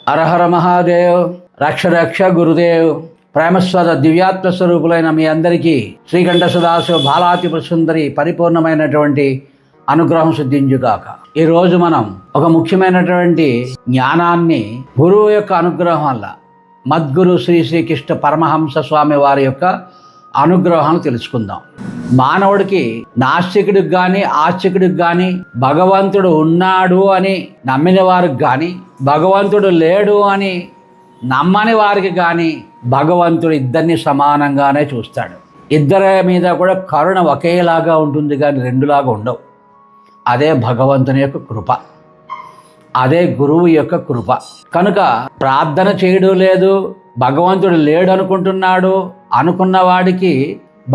హరహర మహాదేవ్. రక్ష రక్ష గురుదేవ్. ప్రేమస్వద దివ్యాత్మ స్వరూపులైన మీ అందరికీ శ్రీకంఠ సదాశివ బాలాత్రిపుర సుందరి పరిపూర్ణమైనటువంటి అనుగ్రహం సిద్ధించుగాక. ఈరోజు మనం ఒక ముఖ్యమైనటువంటి జ్ఞానాన్ని గురువు యొక్క అనుగ్రహం వల్ల మద్గురు శ్రీ శ్రీకృష్ణ పరమహంస స్వామి వారి యొక్క అనుగ్రహాన్ని తెలుసుకుందాం. మానవుడికి నాస్తికుడికి కానీ ఆస్తికుడికి కానీ భగవంతుడు ఉన్నాడు అని నమ్మిన వారికి కానీ భగవంతుడు లేడు అని నమ్మని వారికి కానీ భగవంతుడు ఇద్దరిని సమానంగానే చూస్తాడు. ఇద్దరి మీద కూడా కరుణ ఒకేలాగా ఉంటుంది కానీ రెండులాగా ఉండవు. అదే భగవంతుని యొక్క కృప, అదే గురువు యొక్క కృప. కనుక ప్రార్థన చేయడం లేదు, భగవంతుడు లేడు అనుకుంటున్నాడు అనుకున్న వాడికి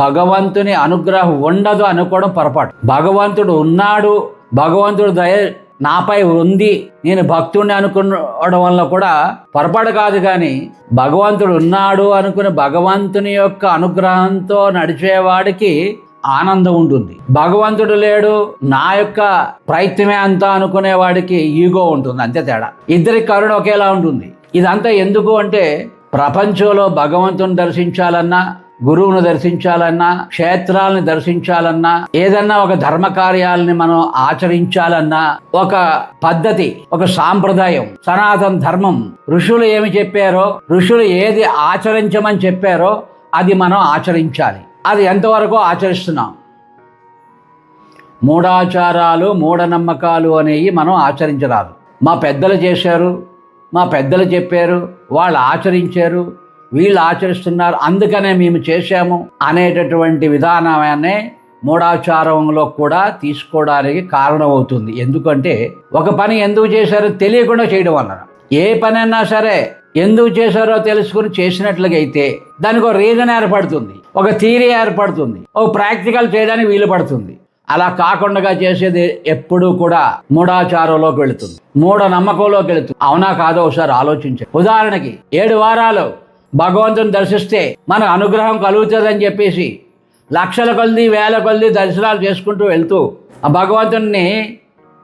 భగవంతుని అనుగ్రహం ఉండదు అనుకోవడం పొరపాటు. భగవంతుడు ఉన్నాడు, భగవంతుడు దయ నాపై ఉంది, నేను భక్తుడిని అనుకోవడం వల్ల కూడా పొరపాటు కాదు. కానీ భగవంతుడు ఉన్నాడు అనుకుని భగవంతుని యొక్క అనుగ్రహంతో నడిచేవాడికి ఆనందం ఉంటుంది. భగవంతుడు లేడు, నా యొక్క ప్రయత్నమే అంతా అనుకునే వాడికి ఈగో ఉంటుంది, అంతే తేడా. ఇద్దరి కరుణ ఒకేలా ఉంటుంది. ఇదంతా ఎందుకు అంటే ప్రపంచంలో భగవంతుని దర్శించాలన్నా, గురువును దర్శించాలన్నా, క్షేత్రాలను దర్శించాలన్నా, ఏదన్నా ఒక ధర్మ కార్యాలని మనం ఆచరించాలన్నా ఒక పద్ధతి, ఒక సాంప్రదాయం, సనాతన ధర్మం, ఋషులు ఏమి చెప్పారో, ఋషులు ఏది ఆచరించమని చెప్పారో అది మనం ఆచరించాలి. అది ఎంతవరకు ఆచరిస్తున్నాం? మూఢాచారాలు, మూఢనమ్మకాలు అనేవి మనం ఆచరించరాదు. మా పెద్దలు చేశారు, మా పెద్దలు చెప్పారు, వాళ్ళు ఆచరించారు, వీళ్ళు ఆచరిస్తున్నారు, అందుకనే మేము చేశాము అనేటటువంటి విధానాన్ని మూఢాచారంలో కూడా తీసుకోవడానికి కారణమవుతుంది. ఎందుకంటే ఒక పని ఎందుకు చేశారో తెలియకుండా చేయడం వలన, ఏ పని అన్నా సరే ఎందుకు చేశారో తెలుసుకుని చేసినట్లుగా అయితే దానికి ఒక రీజన్ ఏర్పడుతుంది, ఒక థియరీ ఏర్పడుతుంది, ఒక ప్రాక్టికల్ చేయడానికి వీలు పడుతుంది. అలా కాకుండా చేసేది ఎప్పుడూ కూడా మూఢాచారంలోకి వెళుతుంది, మూఢ నమ్మకంలోకి వెళుతుంది. అవునా కాదో ఒకసారి ఆలోచించండి. ఉదాహరణకి 7 వారాలు భగవంతుని దర్శిస్తే మనకు అనుగ్రహం కలుగుతుందని చెప్పేసి లక్షల కొద్ది వేల కొద్ది దర్శనాలు చేసుకుంటూ వెళ్తూ ఆ భగవంతుని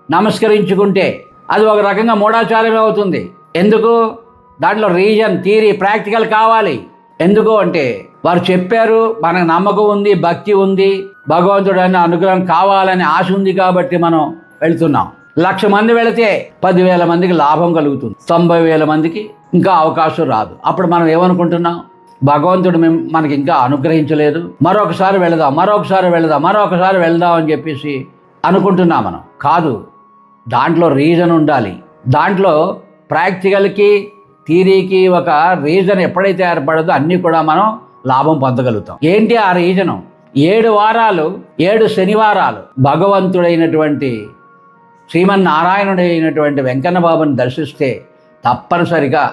నమస్కరించుకుంటే అది ఒక రకంగా మూఢాచారమే అవుతుంది. ఎందుకు? దాంట్లో రీజన్, థియరీ, ప్రాక్టికల్ కావాలి. ఎందుకు అంటే వారు చెప్పారు, మనకు నమ్మకం ఉంది, భక్తి ఉంది, భగవంతుడు అన్న అనుగ్రహం కావాలని ఆశ ఉంది కాబట్టి మనం వెళుతున్నాం. 1,00,000 మంది వెళితే 10,000 మందికి లాభం కలుగుతుంది, 90,000 మందికి ఇంకా అవకాశం రాదు. అప్పుడు మనం ఏమనుకుంటున్నాం? భగవంతుడు మనకి ఇంకా అనుగ్రహించలేదు, మరొకసారి వెళదాం అని చెప్పేసి అనుకుంటున్నాం మనం. కాదు, దాంట్లో రీజన్ ఉండాలి. దాంట్లో ప్రాక్టికల్కి థియరీకి ఒక రీజన్ ఎప్పుడైతే ఏర్పడదో అన్నీ కూడా మనం లాభం పొందగలుగుతాం. ఏంటి ఆ రీజను? 7 వారాలు 7 శనివారాలు భగవంతుడైనటువంటి శ్రీమన్నారాయణుడైనటువంటి వెంకన్న బాబుని దర్శిస్తే తప్పనిసరిగా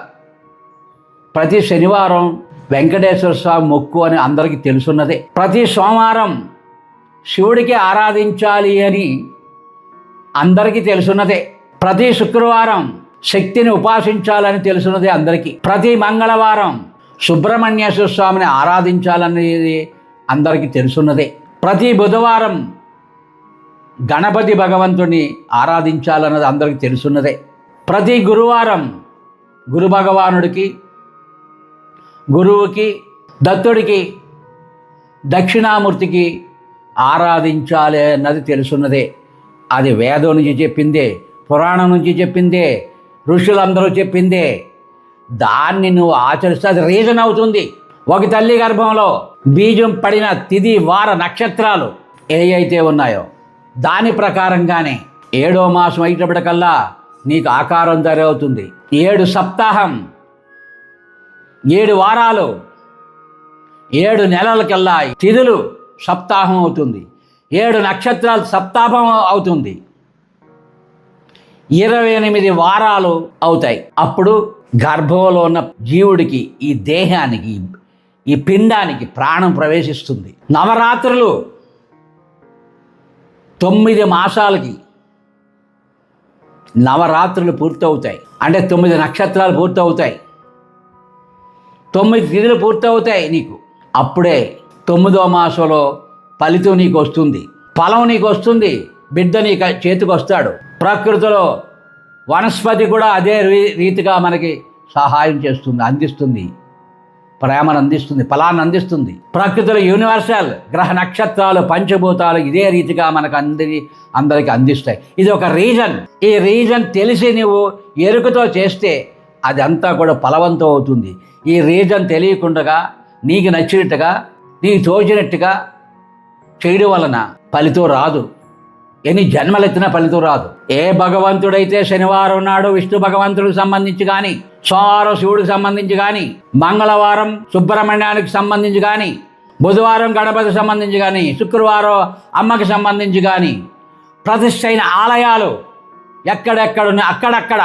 ప్రతి శనివారం వెంకటేశ్వర స్వామి మొక్కు అని అందరికీ తెలుసున్నదే. ప్రతి సోమవారం శివుడికి ఆరాధించాలి అని అందరికీ తెలుసున్నదే. ప్రతి శుక్రవారం శక్తిని ఉపాసించాలని తెలుసున్నదే అందరికీ. ప్రతి మంగళవారం సుబ్రహ్మణ్యేశ్వర స్వామిని ఆరాధించాలనేది అందరికీ తెలుసున్నదే. ప్రతి బుధవారం గణపతి భగవంతుని ఆరాధించాలన్నది అందరికీ తెలుసున్నదే. ప్రతి గురువారం గురు భగవానుడికి, గురువుకి, దత్తుడికి, దక్షిణామూర్తికి ఆరాధించాలి అన్నది తెలుసున్నదే. అది వేదం నుంచి చెప్పిందే, పురాణం నుంచి చెప్పిందే, ఋషులందరూ చెప్పిందే. దాన్ని నువ్వు ఆచరిస్తే అది రీజన్ అవుతుంది. ఒక తల్లి గర్భంలో బీజం పడిన తిథి, వార, నక్షత్రాలు ఏవైతే ఉన్నాయో దాని ప్రకారంగానే 7వ మాసం అయ్యేటప్పటికల్లా నీకు ఆకారం అవుతుంది. 7 సప్తాహం, 7 వారాలు, 7 నెలలకల్లా తిథులు సప్తాహం అవుతుంది. 7 నక్షత్రాలు సప్తాహం అవుతుంది. 28 వారాలు అవుతాయి. అప్పుడు గర్భంలో ఉన్న జీవుడికి, ఈ దేహానికి, ఈ పిండానికి ప్రాణం ప్రవేశిస్తుంది. నవరాత్రులు 9 మాసాలకి నవరాత్రులు పూర్తవుతాయి. అంటే 9 నక్షత్రాలు పూర్తవుతాయి, 9 తిథులు పూర్తవుతాయి నీకు. అప్పుడే 9వ మాసంలో ఫలితం నీకు వస్తుంది, ఫలం నీకు వస్తుంది, బిడ్డ నీ చేతికి వస్తాడు. ప్రకృతిలో వనస్పతి కూడా అదే రీతిగా మనకి సహాయం చేస్తుంది, అందిస్తుంది, ప్రేమను అందిస్తుంది, ఫలాన్ని అందిస్తుంది. ప్రకృతిలో యూనివర్సల్ గ్రహ నక్షత్రాలు పంచభూతాలు ఇదే రీతిగా మనకు అందరికీ అందిస్తాయి. ఇది ఒక రీజన్. ఈ రీజన్ తెలిసి నువ్వు ఎరుకతో చేస్తే అది అంతా కూడా ఫలవంతం అవుతుంది. ఈ రీజన్ తెలియకుండా నీకు నచ్చినట్టుగా నీకు తోచినట్టుగా చేయడం వలన ఫలితం రాదు. ఎన్ని జన్మలెత్తినా ఫలితం రాదు. ఏ భగవంతుడైతే శనివారం నాడు విష్ణు భగవంతుడికి సంబంధించి కానీ, సోమవారం శివుడికి సంబంధించి కానీ, మంగళవారం సుబ్రహ్మణ్యానికి సంబంధించి కానీ, బుధవారం గణపతికి సంబంధించి కానీ, శుక్రవారం అమ్మకి సంబంధించి కానీ ప్రతిష్ఠ అయిన ఆలయాలు ఎక్కడెక్కడున్నా అక్కడక్కడ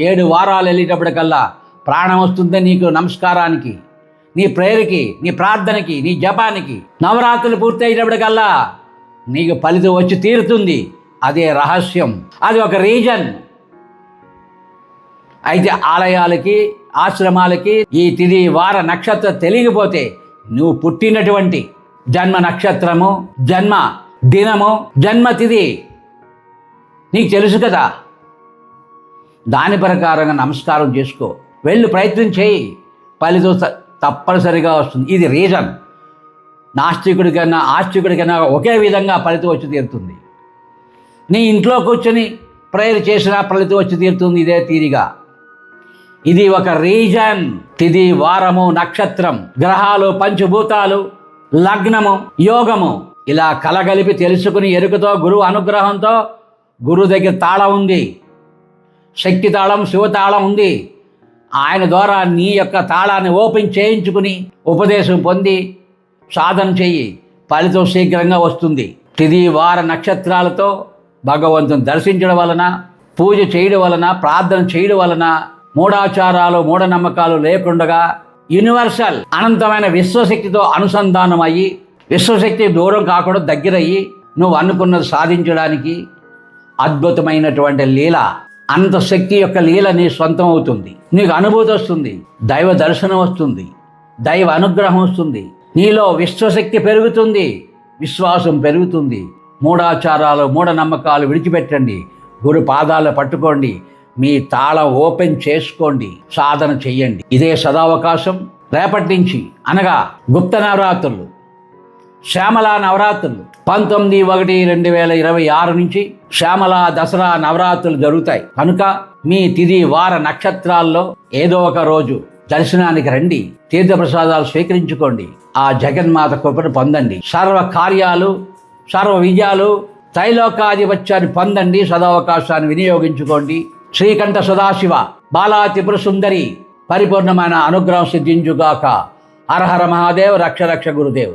7 వారాలు వెళ్ళేటప్పటికల్లా ప్రాణం వస్తుంది నీకు నమస్కారానికి, నీ ప్రేయర్కి, నీ ప్రార్థనకి, నీ జపానికి. నవరాత్రులు పూర్తి అయ్యేటప్పటికల్లా నీకు ఫలితం వచ్చి తీరుతుంది. అదే రహస్యం, అది ఒక రీజన్. అయితే ఆలయాలకి, ఆశ్రమాలకి ఈ తిథి వార నక్షత్రం తెలియకపోతే నువ్వు పుట్టినటువంటి జన్మ నక్షత్రము, జన్మ దినము, జన్మ తిథి నీకు తెలుసు కదా. దాని ప్రకారంగా నమస్కారం చేసుకో, వెళ్ళి ప్రయత్నం చేయి, ఫలితం తప్పనిసరిగా వస్తుంది. ఇది రీజన్. నాస్తికుడికైనా ఆస్తికుడికైనా ఒకే విధంగా ఫలితం వచ్చి తీరుతుంది. నీ ఇంట్లో కూర్చొని ప్రేయర్ చేసినా ఫలితం వచ్చి తీరుతుంది ఇదే తీరిగా. ఇది ఒక రీజన్. తిథి, వారము, నక్షత్రం, గ్రహాలు, పంచభూతాలు, లగ్నము, యోగము ఇలా కలగలిపి తెలుసుకుని ఎరుకతో గురువు అనుగ్రహంతో గురువు దగ్గర తాళం ఉంది, శక్తి తాళం, శివ తాళం ఉంది. ఆయన ద్వారా నీ యొక్క తాళాన్ని ఓపెన్ చేయించుకుని ఉపదేశం పొంది సాధన చెయ్యి, ఫలితం శీఘ్రంగా వస్తుంది. తిథి వార నక్షత్రాలతో భగవంతుని దర్శించడం వలన, పూజ చేయడం వలన, ప్రార్థన చేయడం వలన మూఢాచారాలు, మూఢనమ్మకాలు లేకుండా యూనివర్సల్ అనంతమైన విశ్వశక్తితో అనుసంధానం అయ్యి, విశ్వశక్తి దూరం కాకుండా దగ్గరయ్యి నువ్వు అనుకున్నది సాధించడానికి అద్భుతమైనటువంటి లీల, అనంత శక్తి యొక్క లీల నీ సొంతం అవుతుంది. నీకు అనుభూతి వస్తుంది, దైవ దర్శనం వస్తుంది, దైవ అనుగ్రహం వస్తుంది, నీలో విశ్వశక్తి పెరుగుతుంది, విశ్వాసం పెరుగుతుంది. మూఢాచారాలు, మూఢనమ్మకాలు విడిచిపెట్టండి, గురు పాదాలు పట్టుకోండి, మీ తాళం ఓపెన్ చేసుకోండి, సాధన చెయ్యండి. ఇదే సదావకాశం. రేపటి నుంచి అనగా గుప్త నవరాత్రులు, శ్యామల నవరాత్రులు 19/1/2026 నుంచి శ్యామల దసరా నవరాత్రులు జరుగుతాయి. కనుక మీ తిథి వార నక్షత్రాల్లో ఏదో ఒక రోజు దర్శనానికి రండి, తీర్థప్రసాదాలు స్వీకరించుకోండి, ఆ జగన్మాత కృపను పొందండి. సర్వ కార్యాలు, సర్వ విజయాలు, త్రైలోకాధిపత్యాన్ని పొందండి. సదావకాశాన్ని వినియోగించుకోండి. శ్రీకంఠ సదాశివ బాలా త్రిపుర సుందరి పరిపూర్ణమైన అనుగ్రహం సిద్ధించుగాక. హర హర మహాదేవ్. రక్ష రక్ష గురుదేవ్.